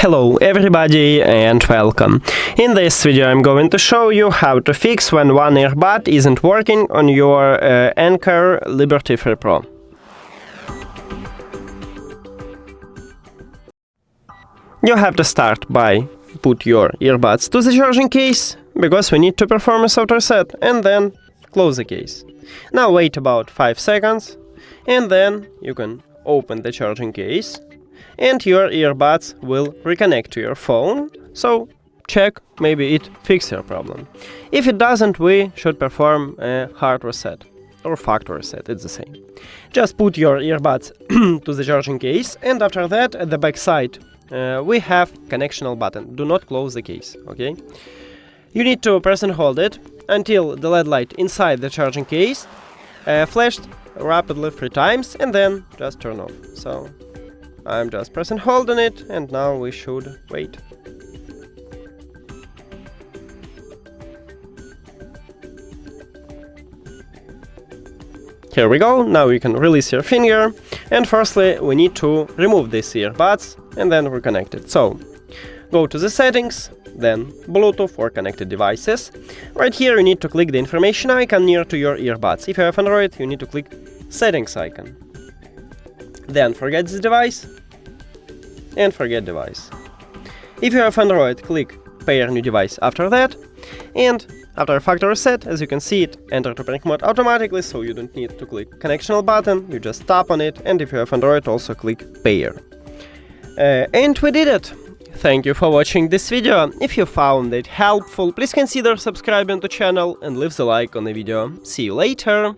Hello everybody and welcome. In this video I'm going to show you how to fix when one earbud isn't working on your ANKER Liberty 3 Pro. You have to start by put your earbuds to the charging case, because we need to perform a soft reset, and then close the case. Now wait about 5 seconds, and then you can open the charging case, and your earbuds will reconnect to your phone, so check, maybe it fixed your problem. If it doesn't, we should perform a hard reset, or factory reset, it's the same. Just put your earbuds to the charging case, and after that, at the back side, we have connectional button. Do not close the case, okay? You need to press and hold it until the LED light inside the charging case flashed rapidly 3 times, and then just turn off. So I'm just pressing hold on it, and now we should wait. Here we go, now you can release your finger, and firstly we need to remove these earbuds and then reconnect it. So go to the settings, then Bluetooth or connected devices. Right here you need to click the information icon near to your earbuds. If you have Android, you need to click settings icon. Then forget this device and forget device. If you have Android, click pair new device after that, and after factory reset, as you can see, it entered to panic mode automatically, so you don't need to click connectional button, you just tap on it, and if you have Android, also click pair. And we did it! Thank you for watching this video. If you found it helpful, please consider subscribing to the channel and leave the like on the video. See you later!